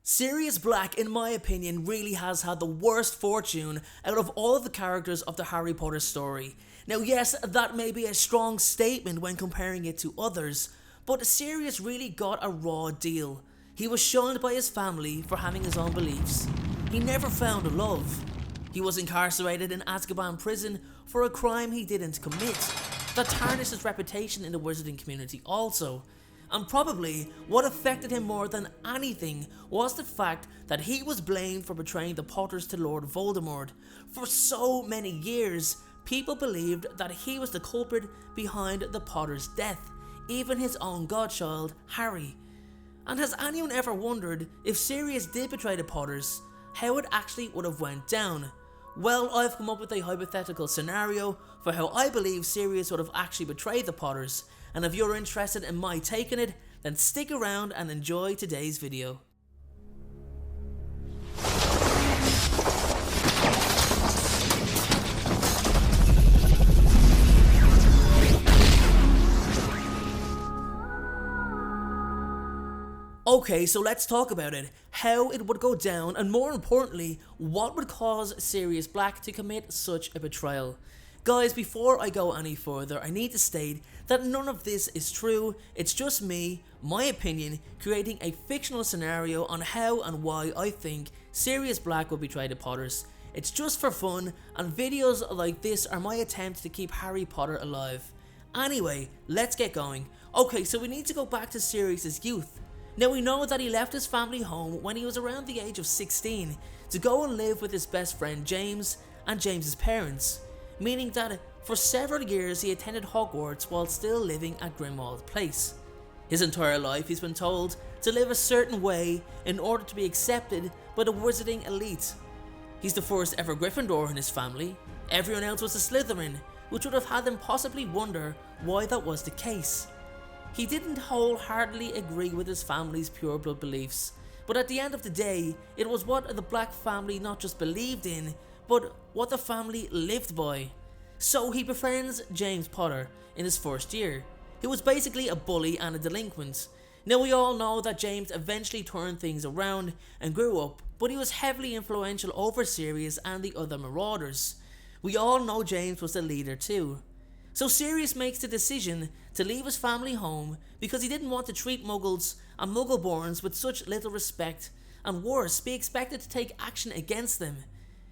Sirius Black, in my opinion, really has had the worst fortune out of all of the characters of the Harry Potter story. Now yes, that may be a strong statement when comparing it to others, but Sirius really got a raw deal. He was shunned by his family for having his own beliefs. He never found love. He was incarcerated in Azkaban prison for a crime he didn't commit. That tarnished his reputation in the wizarding community also. And probably what affected him more than anything was the fact that he was blamed for betraying the Potters to Lord Voldemort. For so many years, people believed that he was the culprit behind the Potters' death, even his own godchild, Harry. And has anyone ever wondered if Sirius did betray the Potters, how it actually would have went down? Well, I've come up with a hypothetical scenario for how I believe Sirius would have actually betrayed the Potters, and if you're interested in my take on it, then stick around and enjoy today's video. Okay, so let's talk about it, how it would go down, and more importantly, what would cause Sirius Black to commit such a betrayal. Guys, before I go any further, I need to state that none of this is true. It's just me, my opinion, creating a fictional scenario on how and why I think Sirius Black will betray the Potters. It's just for fun, and videos like this are my attempt to keep Harry Potter alive. Anyway, let's get going. Okay, so we need to go back to Sirius's youth. Now we know that he left his family home when he was around the age of 16 to go and live with his best friend James and James's parents, meaning that for several years he attended Hogwarts while still living at Grimmauld Place. His entire life he's been told to live a certain way in order to be accepted by the wizarding elite. He's the first ever Gryffindor in his family. Everyone else was a Slytherin, which would have had them possibly wonder why that was the case. He didn't wholeheartedly agree with his family's pureblood beliefs, but at the end of the day, it was what the Black family not just believed in, but what the family lived by. So he befriends James Potter in his first year, who was basically a bully and a delinquent. Now we all know that James eventually turned things around and grew up, but he was heavily influential over Sirius and the other Marauders. We all know James was the leader too. So Sirius makes the decision to leave his family home because he didn't want to treat Muggles and Muggleborns with such little respect, and worse, be expected to take action against them.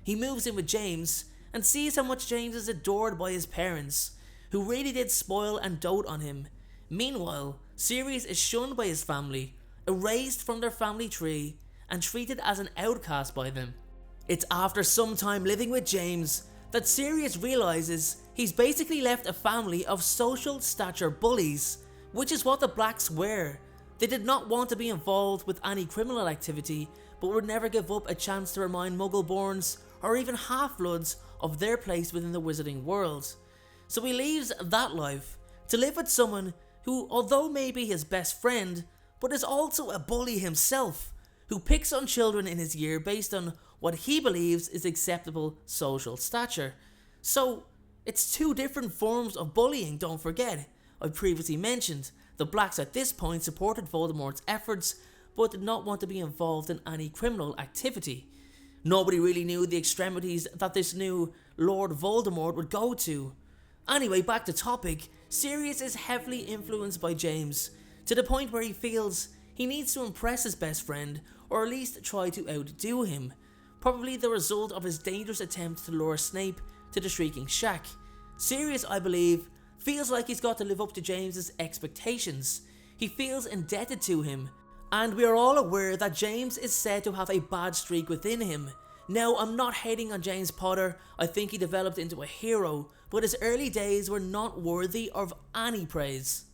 He moves in with James and sees how much James is adored by his parents, who really did spoil and dote on him. Meanwhile, Sirius is shunned by his family, erased from their family tree, and treated as an outcast by them. It's after some time living with James that Sirius realizes he's basically left a family of social stature bullies, which is what the Blacks were. They did not want to be involved with any criminal activity, but would never give up a chance to remind Muggleborns or even Half-Bloods of their place within the wizarding world. So he leaves that life to live with someone who, although may be his best friend, but is also a bully himself, who picks on children in his year based on what he believes is acceptable social stature. So it's two different forms of bullying, don't forget. I previously mentioned the Blacks at this point supported Voldemort's efforts but did not want to be involved in any criminal activity. Nobody really knew the extremities that this new Lord Voldemort would go to. Anyway, back to topic, Sirius is heavily influenced by James, to the point where he feels he needs to impress his best friend, or at least try to outdo him. Probably the result of his dangerous attempt to lure Snape to the Shrieking Shack. Sirius, I believe, feels like he's got to live up to James's expectations. He feels indebted to him, and we are all aware that James is said to have a bad streak within him. Now, I'm not hating on James Potter. I think he developed into a hero, but his early days were not worthy of any praise.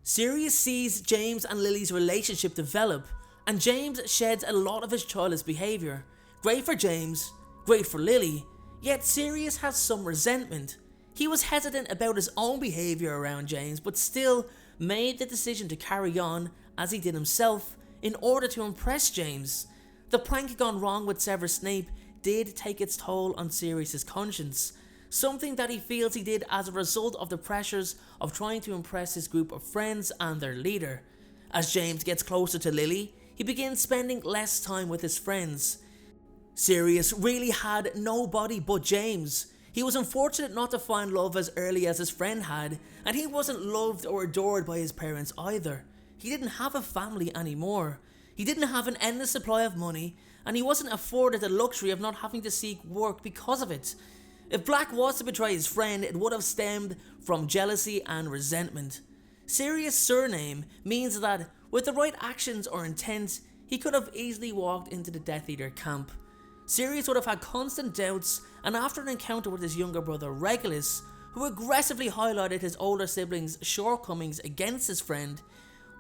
Sirius sees James and Lily's relationship develop, and James sheds a lot of his childish behaviour. Great for James, great for Lily, yet Sirius has some resentment. He was hesitant about his own behaviour around James, but still made the decision to carry on as he did himself in order to impress James. The prank gone wrong with Severus Snape did take its toll on Sirius's conscience, something that he feels he did as a result of the pressures of trying to impress his group of friends and their leader. As James gets closer to Lily, he began spending less time with his friends. Sirius really had nobody but James. He was unfortunate not to find love as early as his friend had, and he wasn't loved or adored by his parents either. He didn't have a family anymore. He didn't have an endless supply of money, and he wasn't afforded the luxury of not having to seek work because of it. If Black was to betray his friend, it would have stemmed from jealousy and resentment. Sirius' surname means that, with the right actions or intent, he could have easily walked into the Death Eater camp. Sirius would have had constant doubts, and after an encounter with his younger brother Regulus, who aggressively highlighted his older siblings' shortcomings against his friend,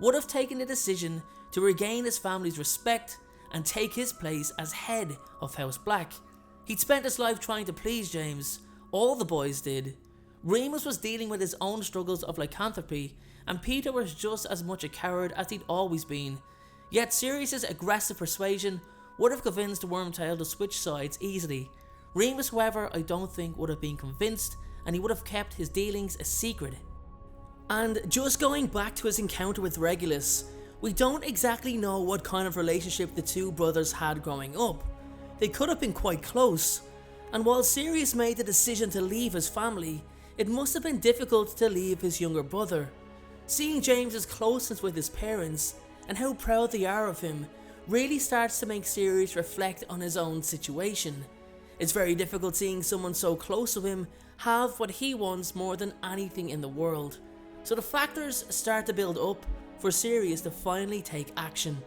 would have taken the decision to regain his family's respect and take his place as head of House Black. He'd spent his life trying to please James. All the boys did. Remus was dealing with his own struggles of lycanthropy, and Peter was just as much a coward as he'd always been. Yet Sirius's aggressive persuasion would have convinced Wormtail to switch sides easily. Remus, however, I don't think would have been convinced, and he would have kept his dealings a secret. And just going back to his encounter with Regulus, we don't exactly know what kind of relationship the two brothers had growing up. They could have been quite close, and while Sirius made the decision to leave his family, it must have been difficult to leave his younger brother. Seeing James's closeness with his parents and how proud they are of him really starts to make Sirius reflect on his own situation. It's very difficult seeing someone so close to him have what he wants more than anything in the world. So the factors start to build up for Sirius to finally take action.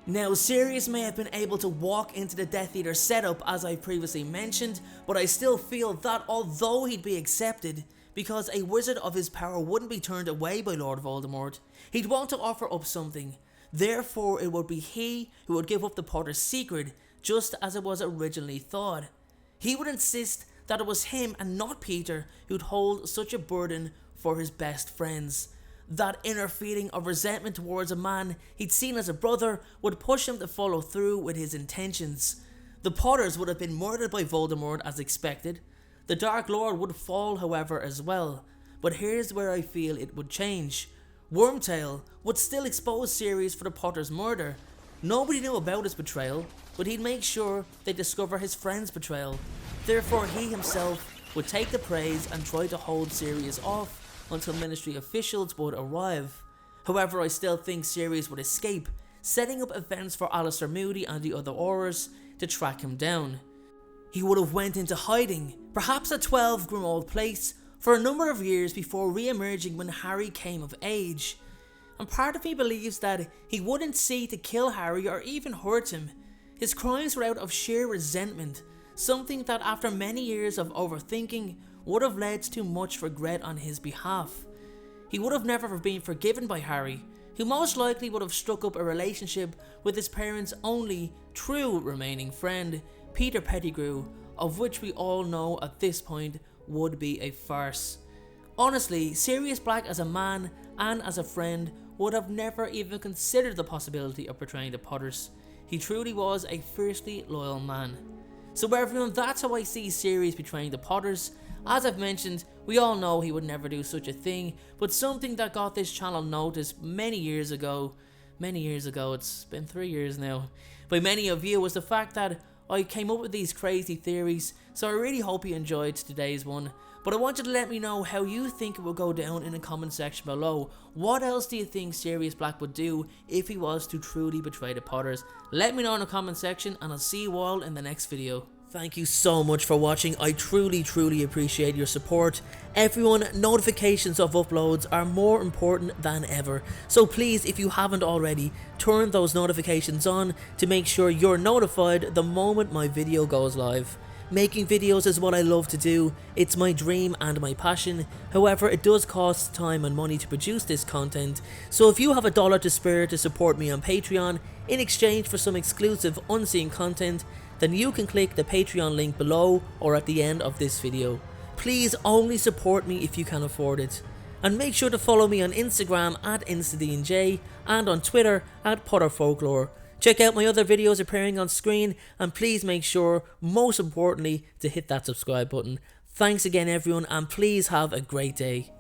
Now, Sirius may have been able to walk into the Death Eater setup as I previously mentioned, but I still feel that although he'd be accepted, because a wizard of his power wouldn't be turned away by Lord Voldemort, he'd want to offer up something. Therefore, it would be he who would give up the Potter's secret, just as it was originally thought. He would insist that it was him and not Peter who'd hold such a burden for his best friends. That inner feeling of resentment towards a man he'd seen as a brother would push him to follow through with his intentions. The Potters would have been murdered by Voldemort as expected. The Dark Lord would fall, however, as well. But here's where I feel it would change. Wormtail would still expose Sirius for the Potter's murder. Nobody knew about his betrayal, but he'd make sure they discover his friend's betrayal. Therefore, he himself would take the praise and try to hold Sirius off until Ministry officials would arrive. However, I still think Sirius would escape, setting up events for Alistair Moody and the other Aurors to track him down. He would have went into hiding, perhaps at 12 Grimmauld Place, for a number of years before re-emerging when Harry came of age. And part of me believes that he wouldn't seek to kill Harry or even hurt him. His crimes were out of sheer resentment, something that after many years of overthinking would have led to much regret on his behalf. He would have never been forgiven by Harry, who most likely would have struck up a relationship with his parents' only true remaining friend, Peter Pettigrew, of which we all know at this point would be a farce. Honestly, Sirius Black as a man and as a friend would have never even considered the possibility of betraying the Potters. He truly was a fiercely loyal man. So everyone, that's how I see Sirius betraying the Potters. As I've mentioned, we all know he would never do such a thing, but something that got this channel noticed many years ago, it's been 3 years now, by many of you, was the fact that I came up with these crazy theories. So I really hope you enjoyed today's one, but I want you to let me know how you think it will go down in the comment section below. What else do you think Sirius Black would do if he was to truly betray the Potters? Let me know in the comment section, and I'll see you all in the next video. Thank you so much for watching. I truly appreciate your support. Everyone, notifications of uploads are more important than ever. So please, if you haven't already, turn those notifications on to make sure you're notified the moment my video goes live. Making videos is what I love to do. It's my dream and my passion. However, it does cost time and money to produce this content. So if you have $1 to spare to support me on Patreon in exchange for some exclusive unseen content, then you can click the Patreon link below or at the end of this video. Please only support me if you can afford it. And make sure to follow me on Instagram at InstaDNJ and on Twitter at PotterFolklore. Check out my other videos appearing on screen, and please make sure, most importantly, to hit that subscribe button. Thanks again everyone, and please have a great day.